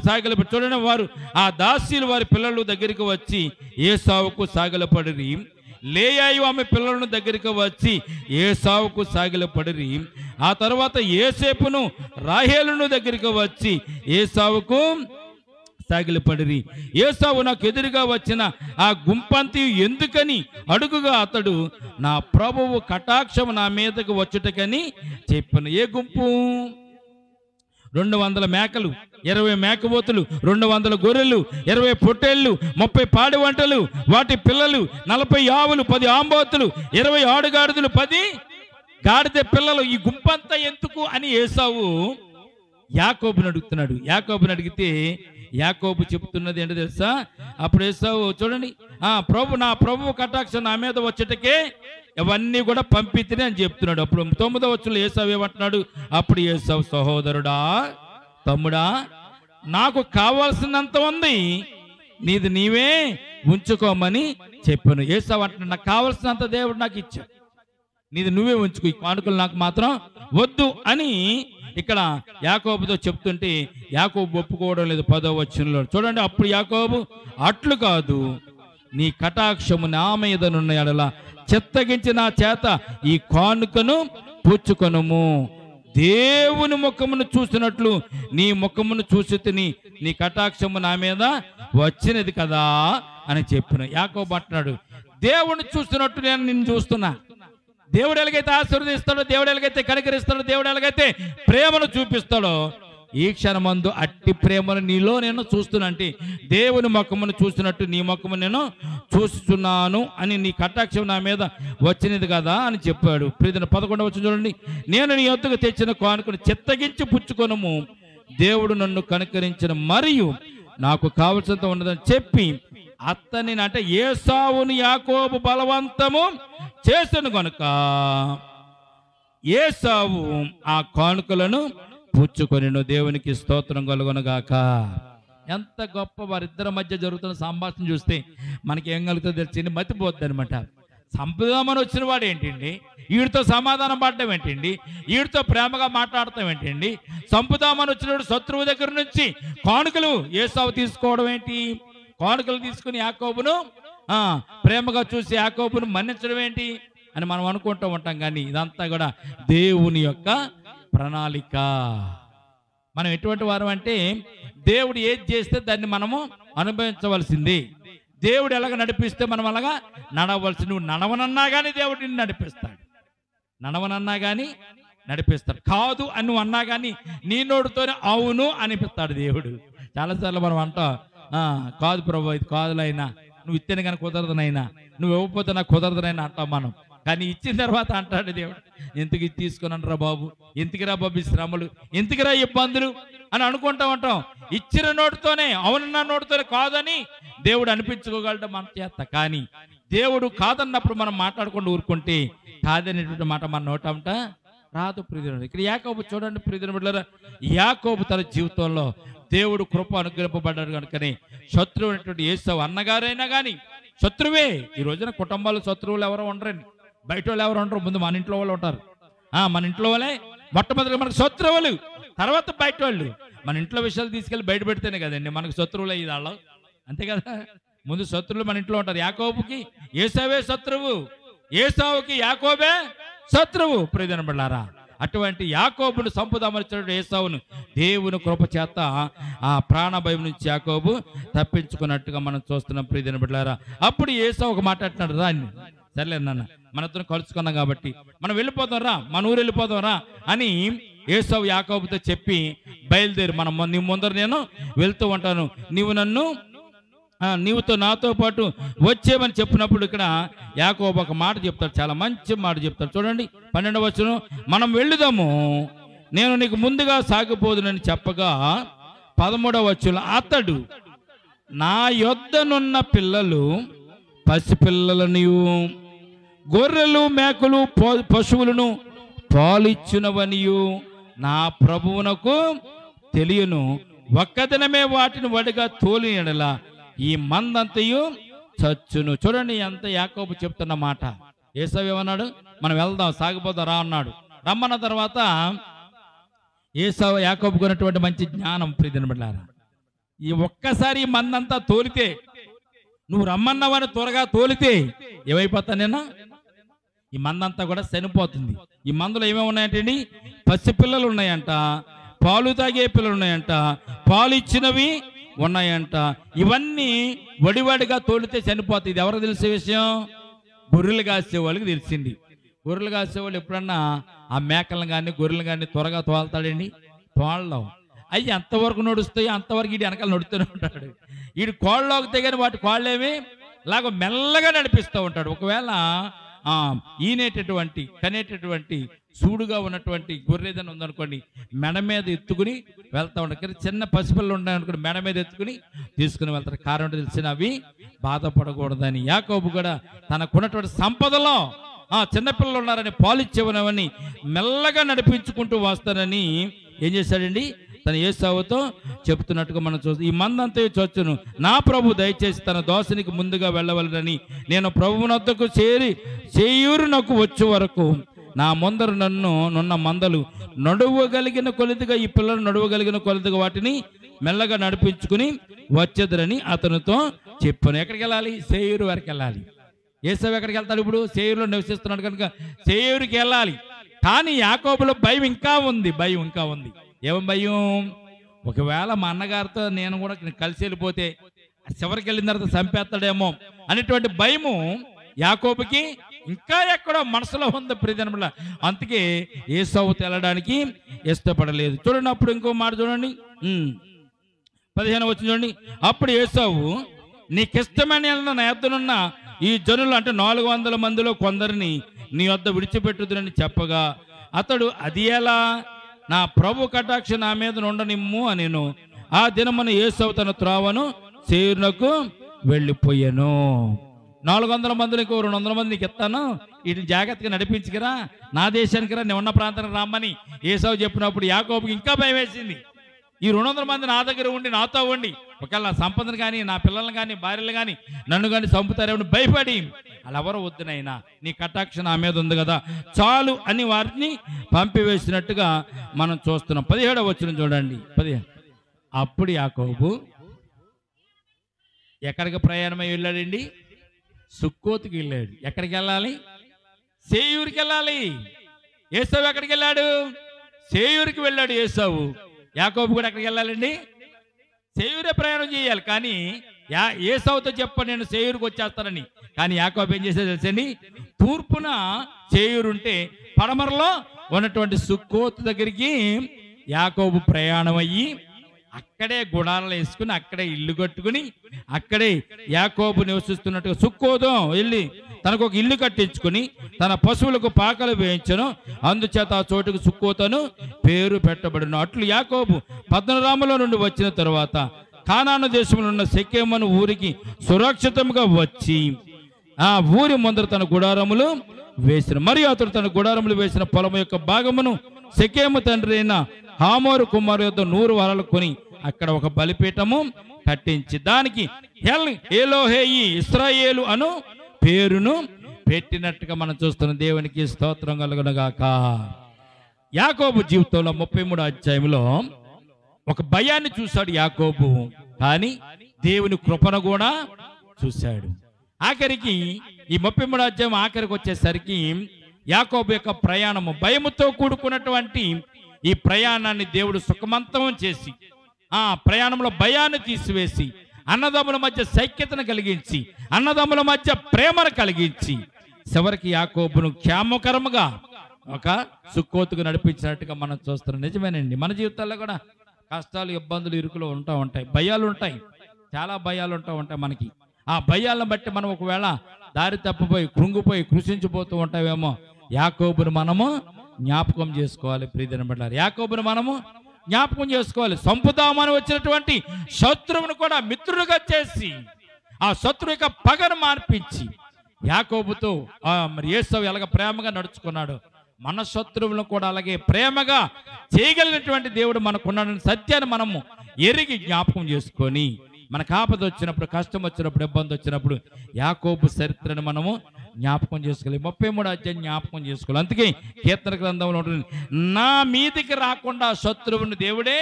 Speaker 1: సాగిలపడి చూడండి. వారు ఆ దాసీలు వారి పిల్లలు దగ్గరికి వచ్చి ఏసావుకు సాగిలపడిరి. లేయాయు ఆమె పిల్లలను దగ్గరికి వచ్చి ఏసావుకు సాగిలపడిరి. ఆ తర్వాత యోసేపును రాహేలును దగ్గరికి వచ్చి ఏసావుకు సాగిలపడిరి. ఏసావు నాకు ఎదురుగా వచ్చిన ఆ గుంపంతి ఎందుకని అడుగుగా అతడు, నా ప్రభువు కటాక్షము నా మీదకు వచ్చుటకని చెప్పాను. ఏ గుంపు? 200 మేకలు, 20 మేకపోతులు, 200 గొర్రెలు, 20 పొట్టేళ్లు, 30 పాడి వంటలు, వాటి పిల్లలు, 40 ఆవులు, 10 ఆంబోతులు, 20 ఆడుగాడిదలు, 10 గాడిద పిల్లలు. ఈ గుంపంతా ఎందుకు అని ఏసావు యాకోబుని అడుగుతున్నాడు. యాకోబుని అడిగితే యాకోబు చెప్తున్నది ఏంటో తెలుసా? అప్పుడు ఏసావు చూడండి, నా ప్రభువు కటాక్షం నా మీద వచ్చేటకే ఇవన్నీ కూడా పంపితేనే అని చెప్తున్నాడు. అప్పుడు 9వ వచనంలో ఏసావు ఏమంటున్నాడు? అప్పుడు ఏసావు, సహోదరుడా, తమ్ముడా, నాకు కావాల్సినంత ఉంది, నీది నీవే ఉంచుకోమని చెప్పాను. ఏసావు అంటున్నాడు, నాకు కావాల్సినంత దేవుడు నాకు ఇచ్చాడు, నీది నువ్వే ఉంచుకో, ఈ కానుకలు నాకు మాత్రం వద్దు అని ఇక్కడ యాకోబుతో చెప్తుంటే యాకోబు ఒప్పుకోవడం లేదు. 10వ వచనంలో చూడండి, అప్పుడు యాకోబు, అట్లు కాదు, నీ కటాక్షము నా మీదనున్న ఎడల చిత్తగించి నా చేత ఈ కానుకను పుచ్చుకొనుము. దేవుని ముఖమును చూసినట్లు నీ ముఖమును చూసి తిని నీ కటాక్షము నా మీద వచ్చినది కదా అని చెప్పిన. యాకోబు అంటున్నాడు, దేవుని చూస్తున్నట్టు నేను నిన్ను చూస్తున్నా. దేవుడు ఎలాగైతే ఆశీర్వదిస్తాడో, దేవుడు ఎలాగైతే కనికరిస్తాడో, దేవుడు ఎలాగైతే ప్రేమను చూపిస్తాడో, ఈ క్షణమందు అట్టి ప్రేమను నీలో నేను చూస్తున్నా. అంటే దేవుని ముఖమును చూసినట్టు నీ ముఖము నేను చూస్తున్నాను అని, నీ కటాక్షం నా మీద వచ్చినది కదా అని చెప్పాడు. ప్రియమైన 11వ వచనం చూడండి, నేను నీ యొద్దకు తెచ్చిన కానుకను చిత్తగించి పుచ్చుకొనుము, దేవుడు నన్ను కనికరించిన మరియు నాకు కావలసినంత ఉన్నదని చెప్పి అతని, అంటే ఏసావుని యాకోబు బలవంతము చేసను కనుక ఏసావు ఆ కానుకలను పుచ్చుకొనిను. దేవునికి స్తోత్రం కలుగునుగాక. ఎంత గొప్ప వారిద్దరి మధ్య జరుగుతున్న సంభాషణ చూస్తే మనకి ఏం కలుగుతుందో తెలిసింది, మతిపోద్ది అనమాట. సంపుదామని వచ్చిన వాడు ఏంటండి, వీడితో సమాధానం పడడం ఏంటండి, వీడితో ప్రేమగా మాట్లాడటం ఏంటండి, సంపుదామని వచ్చినప్పుడు శత్రువు దగ్గర నుంచి కానుకలు ఏసావు తీసుకోవడం ఏంటి, కానుకలు తీసుకుని యాకోబును ప్రేమగా చూసి యాకోబును మన్నించడం ఏంటి అని మనం అనుకుంటూ ఉంటాం. కానీ ఇదంతా కూడా దేవుని యొక్క ప్రణాళిక. మనం ఎటువంటి వారం అంటే, దేవుడు ఏది చేస్తే దాన్ని మనము అనుభవించవలసింది. దేవుడు ఎలాగ నడిపిస్తే మనం అలాగా నడవలసి. నువ్వు నడవనన్నా కానీ దేవుడు నిన్ను నడిపిస్తాడు, నడవనన్నా కానీ నడిపిస్తాడు. కాదు అని నువ్వు అన్నా కానీ నీ నోటితోనే అవును అనిపిస్తాడు దేవుడు. చాలాసార్లు మనం అంటాం, కాదు ప్రభు, ఇది కాదులైనా, నువ్వు ఇస్తేనే కానీ కుదరదునైనా, నువ్వు ఇవ్వకపోతే నాకు కుదరదునైనా అంటాం మనం. కానీ ఇచ్చిన తర్వాత అంటాడు దేవుడు, ఎందుకు ఇది తీసుకున్నాను రా బాబు, ఎందుకురా బాబు శ్రమలు, ఎందుకురా ఇబ్బందులు అని అనుకుంటా ఉంటాం. ఇచ్చిన నోటితోనే, అవునన్న నోటితోనే కాదని దేవుడు అనిపించుకోగలడం మన చేత. కానీ దేవుడు కాదన్నప్పుడు మనం మాట్లాడుకుంటూ ఊరుకుంటే కాదనేటువంటి మాట మన నోటంట రాదు. ప్రియమైన ఇక్కడ యాకోబు చూడండి, ప్రియమైన బిడ్డలారా, యాకోబు తన జీవితంలో దేవుడు కృప అనుగ్రహింపబడ్డాడు. కనుకనే శత్రువు అనేటువంటి ఏసావు అన్నగారైనా కానీ శత్రువే. ఈ రోజున కుటుంబాలు శత్రువులు ఎవరో ఉండరండి, బయట వాళ్ళు ఎవరు ఉండరు, ముందు మన ఇంట్లో వాళ్ళు ఉంటారు. మన ఇంట్లో వాళ్ళే మొట్టమొదటిగా మనకు శత్రువులు, తర్వాత బయట వాళ్ళు. మన ఇంట్లో విషయాలు తీసుకెళ్ళి బయట పెడితేనే కదండి మనకు శత్రువులు అయ్యి వాళ్ళు, అంతే కదా. ముందు శత్రువులు మన ఇంట్లో ఉంటారు. యాకోబుకి ఏసావే శత్రువు, ఏసావుకి యాకోబే శత్రువు. ప్రియమైన బిడ్డలారా, అటువంటి యాకోబును సంపుదామని ఏసావును దేవుని కృప చేత ఆ ప్రాణ భయం నుంచి యాకోబు తప్పించుకున్నట్టుగా మనం చూస్తున్నాం. ప్రియమైన బిడ్డలారా, అప్పుడు ఏసావు ఒక మాట అంటున్నాడు, రా సర్లే నాన్న మనతో కలుసుకున్నాం కాబట్టి మనం వెళ్ళిపోదాం రా, మన ఊరు వెళ్ళిపోదాం రా అని ఏసావు యాకోబుతో చెప్పి బయలుదేరి నీ ముందర నేను వెళ్తూ ఉంటాను, నీవుతో నాతో పాటు వచ్చేమని చెప్పినప్పుడు ఇక్కడ యాకోబు ఒక మాట చెప్తాడు, చాలా మంచి మాట చెప్తాడు. చూడండి 12వ వచనం, మనం వెళ్ళుదాము, నేను నీకు ముందుగా సాగిపోదునని చెప్పగా 13వ వచనం, అతడు నా యొద్దనున్న పిల్లలు పసిపిల్లలనియు గొర్రెలు మేకలు పశువులను పాలిచ్చునవనియు నా ప్రభువునకు తెలియను, ఒక్క దినమే వాటిని వడిగా తోలి ఎడల ఈ మందంతయు చచ్చును. చూడండి ఎంత యాకోబు చెప్తున్న మాట. ఏసావు ఏమన్నాడు, మనం వెళ్దాం సాగిపోదాం రా అన్నాడు. రమ్మన్న తర్వాత ఏసావు యాకోబుకు ఉన్నటువంటి మంచి జ్ఞానం ప్రియమైన బిడ్డలారా, ఈ ఒక్కసారి ఈ మందంతా తోలితే, నువ్వు రమ్మన్నవాని త్వరగా తోలితే ఏమైపోతా నేను, ఈ మందంతా కూడా చనిపోతుంది. ఈ మందులో ఏమేమి ఉన్నాయంటండి, పసిపిల్లలు ఉన్నాయంట, పాలు తాగే పిల్లలు ఉన్నాయంట, పాలు ఇచ్చినవి ఉన్నాయంట. ఇవన్నీ వడివాడిగా తోలితే చనిపోతాయి. ఇది ఎవరికి తెలిసే విషయం, గొర్రెలు కాసే వాళ్ళకి తెలిసింది. గొర్రెలు కాసేవాళ్ళు ఎప్పుడన్నా ఆ మేకలను కానీ గొర్రెలు కానీ త్వరగా తోలుతాడండి, తోళ్ళం. అవి ఎంతవరకు నడుస్తాయో అంతవరకు వీడి వెనకాల నడుస్తూనే ఉంటాడు. వీడు కోళ్ళలోకి కానీ వాటి కోళ్ళేమి ఇలాగ మెల్లగా నడిపిస్తూ ఉంటాడు. ఒకవేళ కనేటటువంటి సూడుగా ఉన్నటువంటి గొర్రెదన ఉందనుకోండి, మెడ మీద ఎత్తుకుని వెళ్తూ ఉంటారు. చిన్న పసిపిల్లలు ఉన్నాయనుకోండి, మెడ మీద ఎత్తుకుని తీసుకుని వెళ్తారు. కారణం తెలిసిన అవి బాధపడకూడదని యాకోబు కూడా తనకున్నటువంటి సంపదలో చిన్నపిల్లలు ఉన్నారని పాలిచ్చేవనవని మెల్లగా నడిపించుకుంటూ వస్తానని ఏం చేశాడండి, తన ఏసావుతో చెప్తున్నట్టుగా మనం చూస్తాం. ఈ మందంతా చొచ్చును, నా ప్రభు దయచేసి తన దోసనికి ముందుగా వెళ్ళవలనని నేను ప్రభువునొద్దకు చేయూరునకు వచ్చే వరకు నా ముందరు నున్న మందలు నడువగలిగిన కొలదిగా, ఈ పిల్లలు నడువగలిగిన కొలదిగా వాటిని మెల్లగా నడిపించుకుని వచ్చేదరని అతనితో చెప్పాను. ఎక్కడికి వెళ్ళాలి, సేయూరు వరకు వెళ్ళాలి. ఏసావు ఎక్కడికి వెళ్తాడు, ఇప్పుడు సేయూరులో నివసిస్తున్నాడు కనుక సేయూరుకి వెళ్ళాలి. కానీ యాకోబులో భయం ఇంకా ఉంది. ఏం భయం, ఒకవేళ మా అన్నగారితో నేను కూడా కలిసి వెళ్ళిపోతే చివరికి వెళ్ళిన తర్వాత చంపేస్తాడేమో అనేటువంటి భయము యాకోబుకి ఇంకా ఎక్కడో మనసులో ఉంది ప్రియజనముల. అందుకే ఏసావుతో వెళ్ళడానికి ఇష్టపడలేదు. చూడండి అప్పుడు ఇంకో మాట చూడండి, 15వ వచనం చూడండి, అప్పుడు ఏసావు నీకిష్టమైన నా యొద్దనున్న ఈ జనులు అంటే 400 మందిలో కొందరిని నీ వద్ద విడిచిపెట్టుదునని చెప్పగా అతడు అది ఎలా, నా ప్రభు కటాక్ష నా మీద ఉండనిమ్ము అనేను. ఆ దినమున ఏసావు తన త్రోవను సేయూరునకు వెళ్ళిపోయాను. 400 మందిని 200 మంది నీకు ఇస్తాను, వీటిని జాగ్రత్తగా నడిపించుకురా, నా దేశానికి రా, నేను ఉన్న ప్రాంతానికి రామ్మని ఏసావు చెప్పినప్పుడు యాకోబుకి ఇంకా భయం వేసింది. ఈ 200 మంది నా దగ్గర ఉండి నాతో ఉండి ఒకవేళ సంపదను కానీ నా పిల్లలను కానీ భార్యలు కానీ నన్ను కానీ చంపుతారేమని భయపడి అలా ఎవరు వద్దునైనా నీ కటాక్ష నా మీద ఉంది కదా చాలు అని వారిని పంపివేసినట్టుగా మనం చూస్తున్నాం. 17వ వచనం చూడండి, 15. అప్పుడు యాకోబు ఎక్కడికి ప్రయాణమై వెళ్ళాడండి, సుక్కోతుకి వెళ్ళాడు. ఎక్కడికి వెళ్ళాలి, సేయూరుకి వెళ్ళాలి. ఏసావు ఎక్కడికి వెళ్ళాడు, సేయూరుకి వెళ్ళాడు ఏసావు. యాకోబు కూడా ఎక్కడికి వెళ్ళాలండి, సేయూరే ప్రయాణం చేయాలి. కానీ ఏసావుతో చెప్పండి నేను సేయూరుకు వచ్చేస్తానని. కానీ యాకోబు ఏం చేసేది తెలుసండి, తూర్పున సేయూరు ఉంటే పడమరలో ఉన్నటువంటి సుక్కోతు దగ్గరికి యాకోబు ప్రయాణం అయ్యి అక్కడే గుడారాలు వేసుకుని అక్కడే ఇల్లు కట్టుకుని అక్కడే యాకోబు నివసిస్తున్నట్టుగా సుక్కోతం వెళ్ళి తనకు ఒక ఇల్లు కట్టించుకుని తన పశువులకు పాకలు వేయించను. అందుచేత ఆ చోటుకు సుక్కోతను పేరు పెట్టబడిన. అట్లు యాకోబు పద్మరాములో నుండి వచ్చిన తరువాత కానాను దేశంలో ఉన్న షెకెము ఊరికి సురక్షితంగా వచ్చి ఆ ఊరి ముందర తన గుడారములు వేసిన. మరియు అతడు తన గుడారములు వేసిన పొలం యొక్క భాగమును షెకెము తండ్రి అయిన హామోరు కుమారు యొద్ద 100 వరలు కొని అక్కడ ఒక బలిపీఠము కట్టించి దానికి ఎలోహేయి ఇశ్రాయేలు అను పేరును పెట్టినట్టుగా మనం చూస్తున్న. దేవునికి స్తోత్రం కలుగునుగాక. యాకోబు జీవితంలో 33వ అధ్యాయంలో ఒక భయాన్ని చూశాడు యాకోబు, కానీ దేవుని కృపను కూడా చూశాడు. ఆఖరికి ఈ 33వ అధ్యాయం ఆఖరికి వచ్చేసరికి యాకోబు యొక్క ప్రయాణము భయముతో కూడుకున్నటువంటి ఈ ప్రయాణాన్ని దేవుడు సుఖమంతం చేసి ఆ ప్రయాణంలో భయాన్ని తీసివేసి అన్నదమ్ముల మధ్య సైక్యతను కలిగించి అన్నదమ్ముల మధ్య ప్రేమను కలిగించి చివరికి యాకోబును క్షేమకరముగా ఒక సుక్కోతుకు నడిపించినట్టుగా మనం చూస్తున్నాం. నిజమేనండి, మన జీవితాల్లో కూడా కష్టాలు, ఇబ్బందులు, ఇరుకులు ఉంటాయి, భయాలు ఉంటాయి, చాలా భయాలు ఉంటాయి మనకి. ఆ భయాలను బట్టి మనం ఒకవేళ దారి తప్పిపోయి కృంగిపోయి కృషించిపోతూ ఉంటావేమో. యాకోబును మనము జ్ఞాపకం చేసుకోవాలి. ప్రియమైన బిడ్డలారా, యాకోబును మనము జ్ఞాపకం చేసుకోవాలి. సంపుదామని వచ్చినటువంటి శత్రువును కూడా మిత్రుడుగా చేసి ఆ శత్రువు యొక్క పగను మార్పించి యాకోబుతో మరి ఏసావు ఎలాగ ప్రేమగా నడుచుకున్నాడు, మన శత్రువులను కూడా అలాగే ప్రేమగా చేయగలిగినటువంటి దేవుడు మనకున్నాడని సత్యాన్ని మనము ఎరిగి జ్ఞాపకం చేసుకొని మనకు ఆపద వచ్చినప్పుడు, కష్టం వచ్చినప్పుడు, ఇబ్బంది వచ్చినప్పుడు యాకోబు చరిత్రను మనము జ్ఞాపకం చేసుకోవాలి. 33వ అధ్యాయం జ్ఞాపకం చేసుకోవాలి. అందుకే కీర్తన గ్రంథంలో ఉంటుంది, నా మీదికి రాకుండా శత్రువుని దేవుడే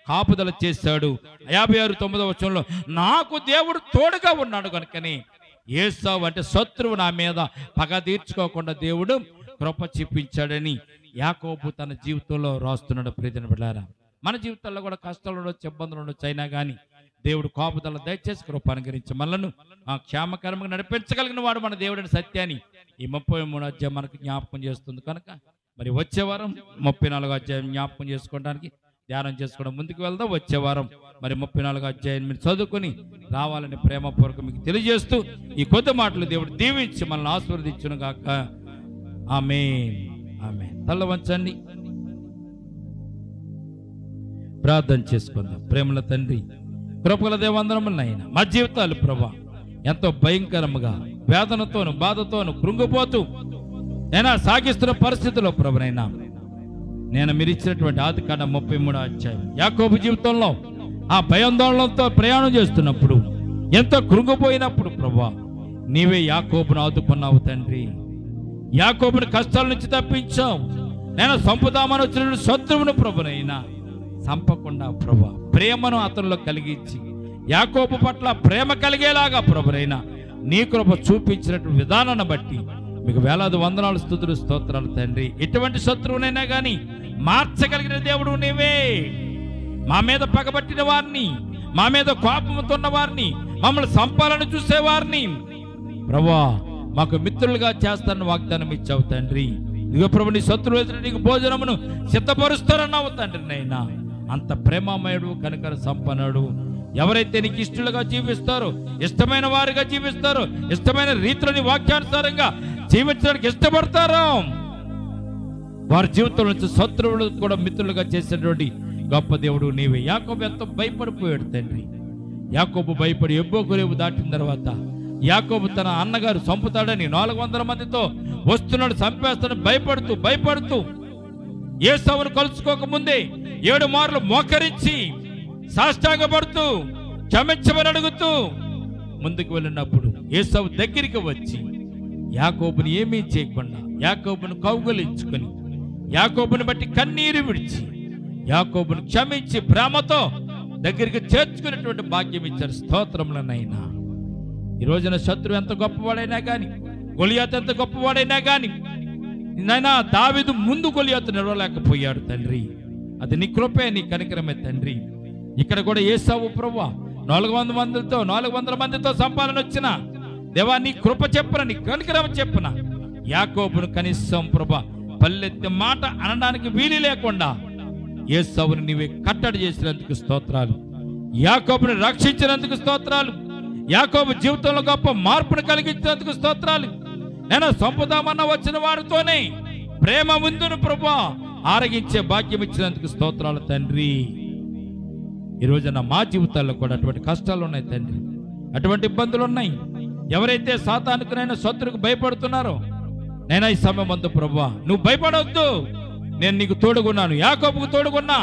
Speaker 1: కాపుదల చేశాడు. 56:9 వచనంలో నాకు దేవుడు తోడుగా ఉన్నాడు కనుకని ఏసావు అంటే శత్రువు నా మీద పగ తీర్చుకోకుండా దేవుడు కృప చూపించాడని యాకోబు తన జీవితంలో రాస్తున్నాడు. ప్రియమైన బిడ్డలారా, మన జీవితాల్లో కూడా కష్టాలు ఉండొచ్చు, ఇబ్బందులు ఉండొచ్చు, అయినా కానీ దేవుడు కాపుదల దయచేసి కృప అనుగ్రహించి మనలను ఆ క్షేమకరంగా నడిపించగలిగిన వాడు మన దేవుడిని సత్యాన్ని ఈ 33వ అధ్యాయం మనకు జ్ఞాపకం చేస్తుంది. కనుక మరి వచ్చే వారం 34వ అధ్యాయం జ్ఞాపకం చేసుకోవడానికి ధ్యానం చేసుకోవడం ముందుకు వెళ్దాం. వచ్చే వారం మరి 34వ అధ్యాయం మీరు చదువుకొని రావాలని ప్రేమపూర్వకం మీకు తెలియజేస్తూ ఈ కొద్ది మాటలు దేవుడు దీవించి మనల్ని ఆశీర్వదించును గాక. ఆమేన్, ఆమేన్. తల్ల వంచండి, ప్రార్థన చేసుకుందాం. ప్రేమల తండ్రి, కృపగల దేవందరములైనా మా జీవితాలు ప్రభా ఎంతో భయంకరంగా వేదనతోను బాధతోను కృంగిపోతూ నేను సాగిస్తున్న పరిస్థితిలో ప్రభునైనా నేను మీరు ఇచ్చినటువంటి ఆదికాండం 33వ అధ్యాయం యాకోబు జీవితంలో ఆ భయాందోళనతో ప్రయాణం చేస్తున్నప్పుడు ఎంతో కృంగిపోయినప్పుడు ప్రభా నీవే యాకోబును ఆదుకున్నావు తండ్రి. యాకోబుని కష్టాల నుంచి తప్పించావు. నేను సంపుదామని వచ్చిన శత్రువును ప్రభునైనా చంపకుండా ప్రభా ప్రేమను అతనిలో కలిగించి యాకోబు పట్ల ప్రేమ కలిగేలాగా ప్రభునైనా నీ కృప చూపించినటువంటి విధానాన్ని బట్టి మీకు వేలాది వందనాలు, స్తుతులు, స్తోత్రాలు తండ్రి. ఎటువంటి శత్రువునైనా కానీ మార్చగలిగిన దేవుడు నీవే. మా మీద పగబట్టిన వారిని, మా మీద కోపముతున్న వారిని, మమ్మల్ని సంపాలని చూసేవారిని ప్రభువా మాకు మిత్రులుగా చేస్తానని వాగ్దానం ఇచ్చావు తండ్రి. ఇదిగో ప్రభు నీ శత్రువు ఎదుట నీకు భోజనమును సిద్ధపరుస్తారన్నావు తండ్రి. నైనా అంత ప్రేమమయుడు, కనికర సంపన్నుడు. ఎవరైతే నీకు ఇష్టలుగా జీవిస్తారో, ఇష్టమైన వారిగా జీవిస్తారో, ఇష్టమైన రీతిలోని వాక్యానుసారంగా జీవించడానికి ఇష్టపడతారో వారి జీవితంలో నుంచి శత్రువులు కూడా మిత్రులుగా చేసేటువంటి గొప్ప దేవుడు నీవే. యాకోబు ఎంతో భయపడిపోయాడు తండ్రి. యాకోబు భయపడి ఎబ్బోకు దాటిన తర్వాత యాకోబు తన అన్నగారు చంపుతాడని 400 మందితో వస్తున్నాడు, చంపేస్తాడని భయపడుతూ ఏసావును కలుసుకోక ముందే 7 మార్లు మోకరించి సాష్టాంగపడుతూ క్షమించమని అడుగుతూ ముందుకు వెళ్ళినప్పుడు ఏసావు దగ్గరికి వచ్చి యాకోబుని ఏమీ చేయకుండా యాకోబును కౌగిలించుకొని యాకోబుని బట్టి కన్నీరు విడిచి యాకోబును క్షమించి ప్రేమతో దగ్గరికి చేర్చుకునేటువంటి భాగ్యం ఇచ్చారు. స్తోత్రములనైనా ఈ రోజున శత్రువు ఎంత గొప్పవాడైనా కానీ, గొలియాతు ఎంత గొప్పవాడైనా కానీ నైనా దావీదు ముందు గొలియాతు నిలవలేకపోయాడు తండ్రి. అది నీ కృపే, నీ కనికరమే తండ్రి. ఇక్కడ కూడా ఏసావు ప్రభువా 400 మందితో సంపాదన వచ్చిన దేవా నీ కృప చెప్పున, నీ కనికరం చెప్పున యాకోబును కనీసం ప్రభా పల్లెత్తి మాట అనడానికి వీలు లేకుండా ఏసావుని నీవే కట్టడి చేసినందుకు స్తోత్రాలు. యాకోబుని రక్షించినందుకు స్తోత్రాలు. యాకోబు జీవితంలో గొప్ప మార్పును కలిగించినందుకు స్తోత్రాలు. నేను సంపుదామన్న వచ్చిన వారితోనే ప్రేమ ముందును ప్రభువా ఆరగించే భాగ్యం ఇచ్చినందుకు స్తోత్రాలు తండ్రి. ఈ రోజున మా జీవితాల్లో కూడా అటువంటి కష్టాలు ఉన్నాయి తండ్రి, అటువంటి ఇబ్బందులు ఉన్నాయి. ఎవరైతే సాతానుకునైనా శత్రువుకు భయపడుతున్నారో నేను ఈ సమయం అందు ప్రభువా నువ్వు భయపడవద్దు, నేను నీకు తోడుగున్నాను. యాకోబుకు తోడుగున్నా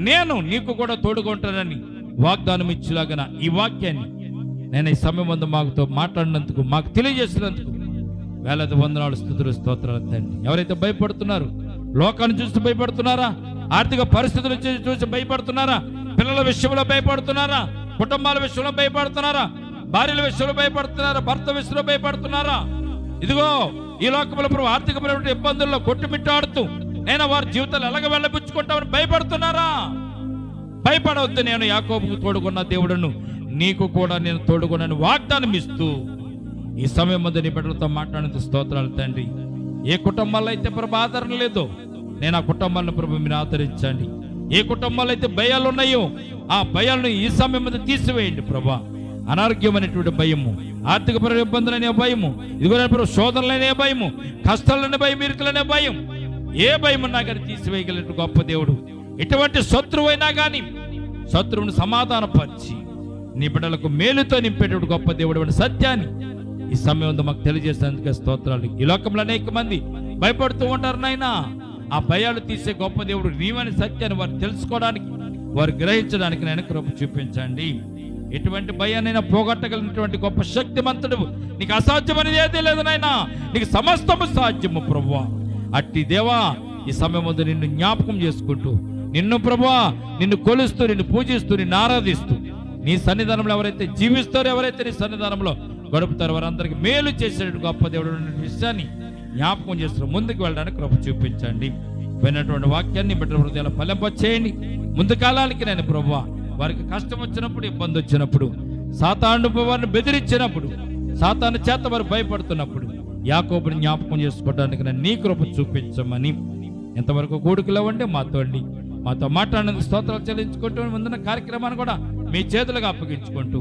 Speaker 1: నేను నీకు కూడా తోడుకుంటానని వాగ్దానం ఇచ్చేలాగా ఈ వాక్యాన్ని నేను ఈ సమయం అందు మాకుతో మాట్లాడినందుకు, మాకు తెలియజేసినందుకు వేలాది వందనాలు, స్తుతులు, స్తోత్రాలు తండ్రి. ఎవరైతే భయపడుతున్నారు, లోకాన్ని చూసి భయపడుతున్నారా, ఆర్థిక పరిస్థితుల చూసి భయపడుతున్నారా, పిల్లల విషయంలో భయపడుతున్నారా, కుటుంబాల విషయంలో భయపడుతున్నారా, భార్యల విషయంలో భయపడుతున్నారా, భర్త విషయంలో భయపడుతున్నారా, ఇదిగో ఈ లోకంలో ప్రభు ఆర్థికపరమైన ఇబ్బందుల్లో కొట్టుమిట్టాడుతూ నేను వారి జీవితాలు ఎలాగ వెళ్ళబుచ్చుకుంటామని భయపడుతున్నారా? భయపడవద్దు, నేను యాకోబుకు తోడుకున్న దేవుడును నీకు కూడా నేను తోడుకున్నాను వాగ్దానం ఇస్తూ ఈ సమయం ముందు నీ బిడ్డలతో మాట్లాడినందుకు స్తోత్రాలు తండ్రి. ఏ కుటుంబాల్లో అయితే ప్రభు ఆదరణ లేదో నేను ఆ కుటుంబాలను ప్రభు మీరు ఆదరించండి. ఏ కుటుంబాల్లో అయితే భయాలు ఉన్నాయో ఆ భయాలను ఈ సమయం మీద తీసివేయండి ప్రభా. అనారోగ్యమైనటువంటి భయము, ఆర్థికపరమైన ఇబ్బందులనే భయము, ఇదిగో శోధనలనే భయము, కష్టాలనే భయం, ఇరుకులనే భయం, ఏ భయం ఉన్నా కానీ తీసివేయగలిగిన గొప్ప దేవుడు. ఎటువంటి శత్రువు అయినా కానీ శత్రువును సమాధానపరిచి నీ బిడ్డలకు మేలుతో నింపేటువంటి గొప్ప దేవుడు అనే సత్యాన్ని ఈ సమయంలో మాకు తెలియజేసేందుకు స్తోత్రాలు. ఈ లోకంలో అనేక మంది భయపడుతూ ఉంటారు నాయనా. ఆ భయాలు తీసే గొప్ప దేవుడు నీవని సత్యాన్ని వారు తెలుసుకోవడానికి, వారు గ్రహించడానికి నేను కృప చూపించండి. ఎటువంటి భయాన్నైనా పోగొట్టగలిగినటువంటి గొప్ప శక్తిమంతుడు, నీకు అసాధ్యమనేది ఏదీ లేదు నాయనా, నీకు సమస్తము సాధ్యము ప్రభువా. అట్టి దేవా ఈ సమయం ముందు నిన్ను జ్ఞాపకం చేసుకుంటూ, నిన్ను ప్రభువా నిన్ను కొలుస్తూ, నిన్ను పూజిస్తూ, నిన్ను ఆరాధిస్తూ, నీ సన్నిధానంలో ఎవరైతే జీవిస్తారో, ఎవరైతే నీ సన్నిధానంలో గడుపుతారో వారందరికీ మేలు చేసేటువంటి గొప్ప దేవుడు విషయాన్ని జ్ఞాపకం చేస్తున్నారు. ముందుకు వెళ్ళడానికి కృప చూపించండి. విన్నటువంటి వాక్యాన్ని బిడ్డల హృదయాలు ఫలింపచేయండి. ముందు కాలానికి నేను ప్రభువా వారికి కష్టం వచ్చినప్పుడు, ఇబ్బంది వచ్చినప్పుడు, సాతాను వారిని బెదిరించినప్పుడు, సాతాను చేత వారు భయపడుతున్నప్పుడు యాకోబుని జ్ఞాపకం చేసుకోవడానికి నేను నీ కృప చూపించమని ఎంతవరకు కూడుకులో ఉండి మాతో మాట్లాడినందుకు స్తోత్రాలు చెల్లించుకుంటూ ముందున్న కార్యక్రమాన్ని కూడా మీ చేతులుగా అప్పగించుకుంటూ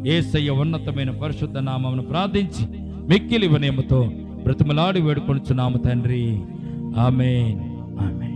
Speaker 1: యేసయ్య ఉన్నతమైన పరిశుద్ధ నామమును ప్రార్థించి మిక్కిలి వినయముతో బ్రతిమలాడి వేడుకొనుచున్నాము తండ్రి. ఆమేన్, ఆమేన్.